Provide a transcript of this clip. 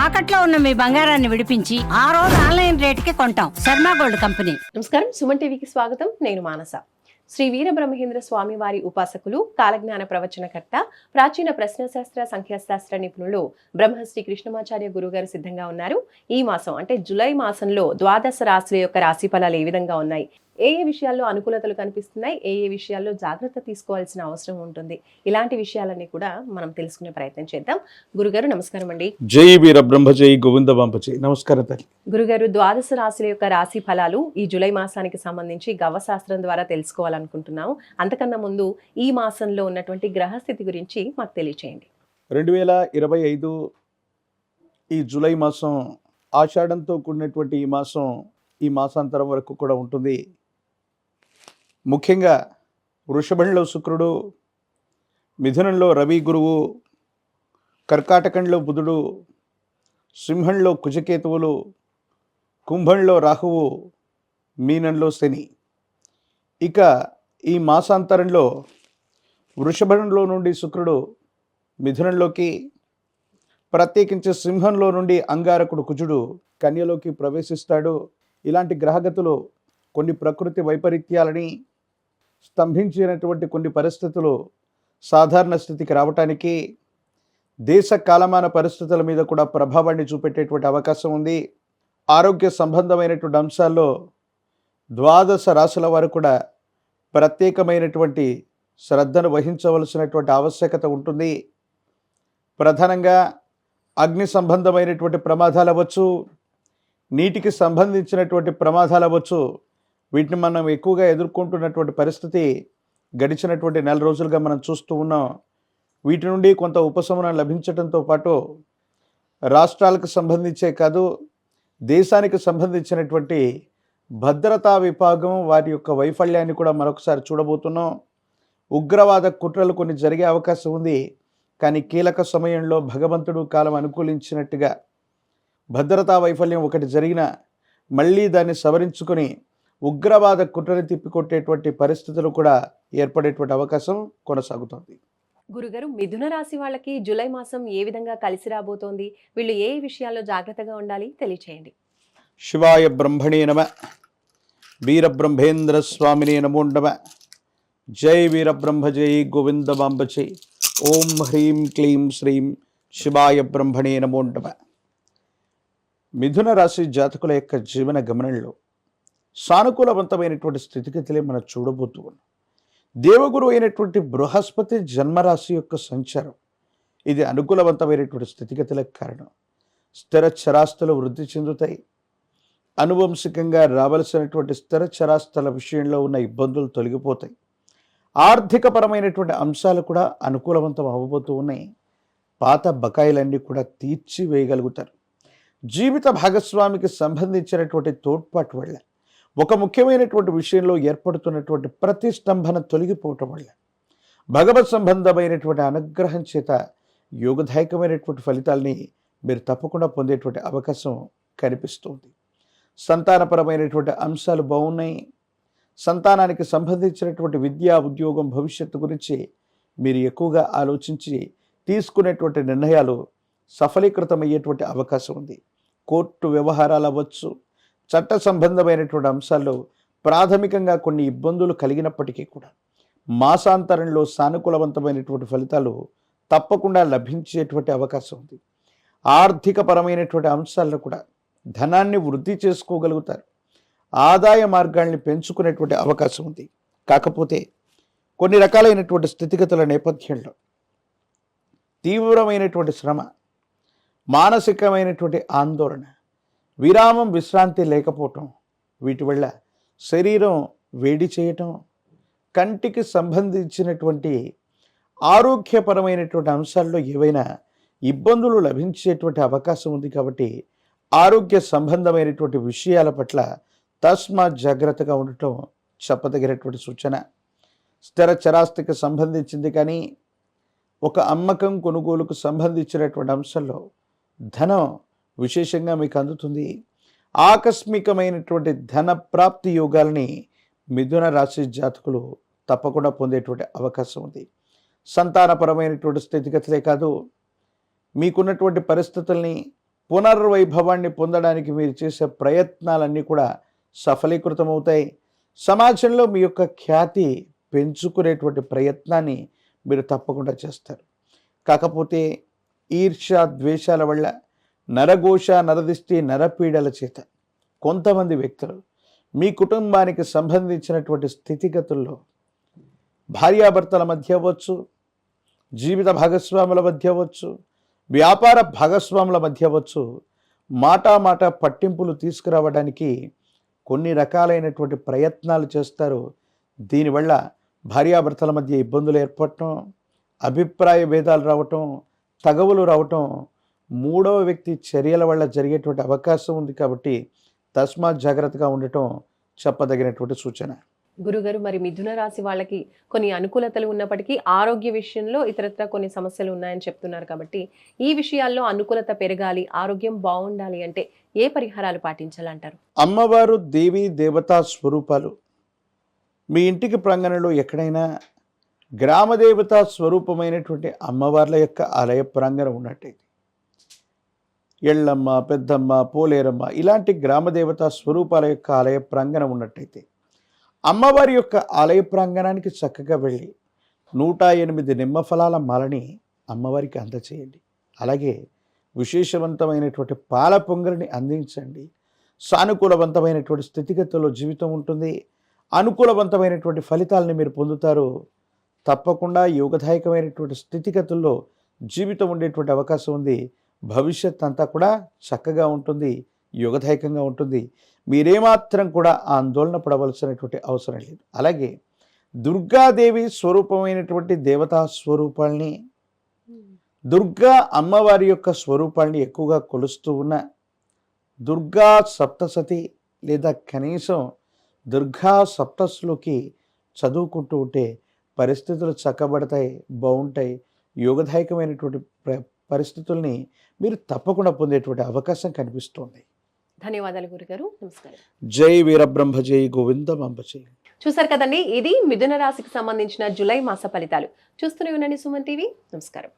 తాకట్లో ఉన్న మీ బంగారాన్ని విడిపించి ఆ రోజు ఆన్లైన్ రేటుకి కొంటాం. Sharma gold company. నమస్కారం, సుమన్ టీవీకి స్వాగతం. నేను మానస. శ్రీ వీరబ్రహ్మేంద్ర స్వామి వారి ఉపాసకులు, కాలజ్ఞాన ప్రవచనకర్త, ప్రాచీన ప్రశ్నశాస్త్ర సంఖ్యాశాస్త్ర నిపుణులు బ్రహ్మశ్రీ కృష్ణమాచార్య గురుగారు సిద్ధంగా ఉన్నారు. ఈ మాసం అంటే జూలై మాసంలో ద్వాదశ రాశుల యొక్క రాశి ఫలాలు ఏ విధంగా ఉన్నాయి, ఏ విషయాల్లో అనుకూలతలు కనిపిస్తున్నాయి, ఏ విషయాల్లో జాగ్రత్త తీసుకోవాల్సిన అవసరం ఉంటుంది, ఇలాంటి విషయాలన్నీ కూడా మనం తెలుసుకునే ప్రయత్నం చేద్దాం. గురుగారు నమస్కారం అండి. జై వీర బ్రహ్మ జై గోవింద బాంపజీ. నమస్కారం తల్లి. గురుగారు, ద్వాదశ రాశుల యొక్క రాశి ఫలాలు ఈ జూలై మాసానికి సంబంధించి గవ్వశాస్త్రం ద్వారా తెలుసుకోవాలనుకుంటున్నాము. అంతకన్నా ముందు ఈ మాసంలో ఉన్నటువంటి గ్రహస్థితి గురించి మాకు తెలియచేయండి. 2025 ఈ జూలై మాసం ఆషాఢంతో కూడినటువంటి ఈ మాసాంతరం వరకు కూడా ఉంటుంది. ముఖ్యంగా వృషభంలో శుక్రుడు, మిథునంలో రవి గురువు, కర్కాటకంలో బుధుడు, సింహంలో కుజకేతువులు, కుంభంలో రాహువు, మీనంలో శని. ఇక ఈ మాసాంతరంలో వృషభంలో నుండి శుక్రుడు మిథునంలోకి, ప్రత్యేకించి సింహంలో నుండి అంగారకుడు కుజుడు కన్యలోకి ప్రవేశిస్తాడు. ఇలాంటి గ్రహగతులు కొన్ని ప్రకృతి వైపరీత్యాలని స్తంభించినటువంటి కొన్ని పరిస్థితులు సాధారణ స్థితికి రావటానికి, దేశ కాలమాన పరిస్థితుల మీద కూడా ప్రభావాన్ని చూపెట్టేటువంటి అవకాశం ఉంది. ఆరోగ్య సంబంధమైనటువంటి అంశాల్లో ద్వాదశ రాశుల వారు కూడా ప్రత్యేకమైనటువంటి శ్రద్ధను వహించవలసినటువంటి ఆవశ్యకత ఉంటుంది. ప్రధానంగా అగ్ని సంబంధమైనటువంటి ప్రమాదాలు అవ్వచ్చు, నీటికి సంబంధించినటువంటి ప్రమాదాలు అవ్వచ్చు. వీటిని మనం ఎక్కువగా ఎదుర్కొంటున్నటువంటి పరిస్థితి గడిచినటువంటి 4 రోజులుగా మనం చూస్తూ ఉన్నాం. వీటి నుండి కొంత ఉపశమనం లభించడంతో పాటు రాష్ట్రాలకు సంబంధించే కాదు, దేశానికి సంబంధించినటువంటి భద్రతా విభాగం వారి యొక్క వైఫల్యాన్ని కూడా మరొకసారి చూడబోతున్నాం. ఉగ్రవాద కుట్రలు కొన్ని జరిగే అవకాశం ఉంది. కానీ కీలక సమయంలో భగవంతుడు కాలం అనుకూలించినట్టుగా భద్రతా వైఫల్యం ఒకటి జరిగినా మళ్ళీ దాన్ని సవరించుకొని ఉగ్రవాద కుట్రని తిప్పికొట్టేటువంటి పరిస్థితులు కూడా ఏర్పడేటువంటి అవకాశం కొనసాగుతోంది. గురుగారు, మిథున రాశి వాళ్ళకి జూలై మాసం ఏ విధంగా కలిసి రాబోతోంది, వీళ్ళు ఏ విషయాల్లో జాగ్రత్తగా ఉండాలి తెలియచేయండి. శివాయ బ్రహ్మణే నమ, వీరబ్రహ్మేంద్ర స్వామినే నమో నమ. జై వీరబ్రహ్మ జై గోవింద బాంబచే. ఓం హ్రీం క్లీం శ్రీం శివాయ బ్రహ్మణే నమో నమ. మిథున రాశి జాతకుల యొక్క జీవన గమనంలో సానుకూలవంతమైనటువంటి స్థితిగతులే మనం చూడబోతూ ఉన్నాం. దేవగురు అయినటువంటి బృహస్పతి జన్మరాశి యొక్క సంచారం ఇది అనుకూలవంతమైనటువంటి స్థితిగతులకు కారణం. స్థిర చరాస్తులు వృద్ధి చెందుతాయి. అనువంశికంగా రావలసినటువంటి స్థిర చరాస్తుల విషయంలో ఉన్న ఇబ్బందులు తొలగిపోతాయి. ఆర్థికపరమైనటువంటి అంశాలు కూడా అనుకూలవంతం అవ్వబోతూ ఉన్నాయి. పాత బకాయిలన్నీ కూడా తీర్చివేయగలుగుతారు. జీవిత భాగస్వామికి సంబంధించినటువంటి తోడ్పాటు వల్ల, ఒక ముఖ్యమైనటువంటి విషయంలో ఏర్పడుతున్నటువంటి ప్రతిష్టంభన తొలగిపోవటం వల్ల, భగవత్ సంబంధమైనటువంటి అనుగ్రహం చేత యోగదాయకమైనటువంటి ఫలితాలని మీరు తప్పకుండా పొందేటువంటి అవకాశం కనిపిస్తుంది. సంతానపరమైనటువంటి అంశాలు బాగున్నాయి. సంతానానికి సంబంధించినటువంటి విద్యా, ఉద్యోగం, భవిష్యత్తు గురించి మీరు ఎక్కువగా ఆలోచించి తీసుకునేటువంటి నిర్ణయాలు సఫలీకృతమయ్యేటువంటి అవకాశం ఉంది. కోర్టు వ్యవహారాలు అవ్వచ్చు, చట్ట సంబంధమైనటువంటి అంశాల్లో ప్రాథమికంగా కొన్ని ఇబ్బందులు కలిగినప్పటికీ కూడా మాసాంతరంలో సానుకూలవంతమైనటువంటి ఫలితాలు తప్పకుండా లభించేటువంటి అవకాశం ఉంది. ఆర్థికపరమైనటువంటి అంశాల్లో కూడా ధనాన్ని వృద్ధి చేసుకోగలుగుతారు. ఆదాయ మార్గాల్ని పెంచుకునేటువంటి అవకాశం ఉంది. కాకపోతే కొన్ని రకాలైనటువంటి స్థితిగతుల నేపథ్యంలో తీవ్రమైనటువంటి శ్రమ, మానసికమైనటువంటి ఆందోళన, విరామం, విశ్రాంతి లేకపోవటం, వీటి వల్ల శరీరం వేడి చేయటం, కంటికి సంబంధించినటువంటి ఆరోగ్యపరమైనటువంటి అంశాల్లో ఏవైనా ఇబ్బందులు లభించేటువంటి అవకాశం ఉంది. కాబట్టి ఆరోగ్య సంబంధమైనటువంటి విషయాల పట్ల తస్మాత్ జాగ్రత్తగా ఉండటం చెప్పదగినటువంటి సూచన. స్థిర చరాస్తికి సంబంధించింది కానీ ఒక అమ్మకం, కొనుగోలుకు సంబంధించినటువంటి అంశంలో ధనం విశేషంగా మీకు అందుతుంది. ఆకస్మికమైనటువంటి ధన ప్రాప్తి యోగాల్ని మిథున రాశి జాతకులు తప్పకుండా పొందేటువంటి అవకాశం ఉంది. సంతానపరమైనటువంటి స్థితిగతులే కాదు, మీకున్నటువంటి పరిస్థితుల్ని పునర్వైభవాన్ని పొందడానికి మీరు చేసే ప్రయత్నాలన్నీ కూడా సఫలీకృతమవుతాయి. సమాజంలో మీ యొక్క ఖ్యాతి పెంచుకునేటువంటి ప్రయత్నాన్ని మీరు తప్పకుండా చేస్తారు. కాకపోతే ఈర్ష్య ద్వేషాల వల్ల, నరఘోష, నరదిష్టి, నరపీడల చేత కొంతమంది వ్యక్తులు మీ కుటుంబానికి సంబంధించినటువంటి స్థితిగతుల్లో భార్యాభర్తల మధ్య అవ్వచ్చు, జీవిత భాగస్వాముల మధ్య అవ్వచ్చు, వ్యాపార భాగస్వాముల మధ్య అవ్వచ్చు, మాట పట్టింపులు తీసుకురావడానికి కొన్ని రకాలైనటువంటి ప్రయత్నాలు చేస్తారు. దీనివల్ల భార్యాభర్తల మధ్య ఇబ్బందులు ఏర్పడటం, అభిప్రాయ భేదాలు రావటం, తగవులు రావటం, మూడవ వ్యక్తి చర్యల వల్ల జరిగేటువంటి అవకాశం ఉంది. కాబట్టి తస్మాత్ జాగ్రత్తగా ఉండటం చెప్పదగినటువంటి సూచన. గురుగారు, మరి మిథున రాశి వాళ్ళకి కొన్ని అనుకూలతలు ఉన్నప్పటికీ ఆరోగ్య విషయంలో ఇతరత్ర కొన్ని సమస్యలు ఉన్నాయని చెప్తున్నారు. కాబట్టి ఈ విషయాల్లో అనుకూలత పెరగాలి, ఆరోగ్యం బాగుండాలి అంటే ఏ పరిహారాలు పాటించాలంటారు? అమ్మవారు దేవి దేవతా స్వరూపాలు మీ ఇంటికి ప్రాంగణంలో ఎక్కడైనా గ్రామదేవతా స్వరూపమైనటువంటి అమ్మవార్ల యొక్క ఆలయ ప్రాంగణం ఉన్నట్టయితే, ఎళ్ళమ్మ, పెద్దమ్మ, పోలేరమ్మ ఇలాంటి గ్రామదేవతా స్వరూపాల యొక్క ఆలయ ప్రాంగణం ఉన్నట్టయితే అమ్మవారి యొక్క ఆలయ ప్రాంగణానికి చక్కగా వెళ్ళి 108 నిమ్మ ఫలాల మాలని అమ్మవారికి అందచేయండి. అలాగే విశేషవంతమైనటువంటి పాల పొంగలిని అందించండి. సానుకూలవంతమైనటువంటి స్థితిగతుల్లో జీవితం ఉంటుంది. అనుకూలవంతమైనటువంటి ఫలితాలని మీరు పొందుతారు. తప్పకుండా యోగదాయకమైనటువంటి స్థితిగతుల్లో జీవితం ఉండేటువంటి అవకాశం ఉంది. భవిష్యత్ అంతా కూడా చక్కగా ఉంటుంది, యోగదాయకంగా ఉంటుంది. మీరేమాత్రం కూడా ఆందోళన పడవలసినటువంటి అవసరం లేదు. అలాగే దుర్గాదేవి స్వరూపమైనటువంటి దేవతా స్వరూపాల్ని, దుర్గా అమ్మవారి యొక్క స్వరూపాల్ని ఎక్కువగా కొలుస్తూ ఉన్న దుర్గా సప్తసతి లేదా కనీసం దుర్గా సప్తస్లోకి చదువుకుంటూ ఉంటే పరిస్థితులు చక్కబడతాయి, బాగుంటాయి. యోగదాయకమైనటువంటి పరిస్థితుల్ని మీరు తప్పకుండా పొందేటువంటి అవకాశం కనిపిస్తోంది. ధన్యవాదాలు గురుగారు, నమస్కారం. జై వీరబ్రహ్మ, జై గోవిందమాంబ జై. చూసారు కదండి, ఇది మిథున రాశికి సంబంధించిన జూలై మాస ఫలితాలు. చూస్తూనే ఉండండి సుమన్ టీవీ. నమస్కారం.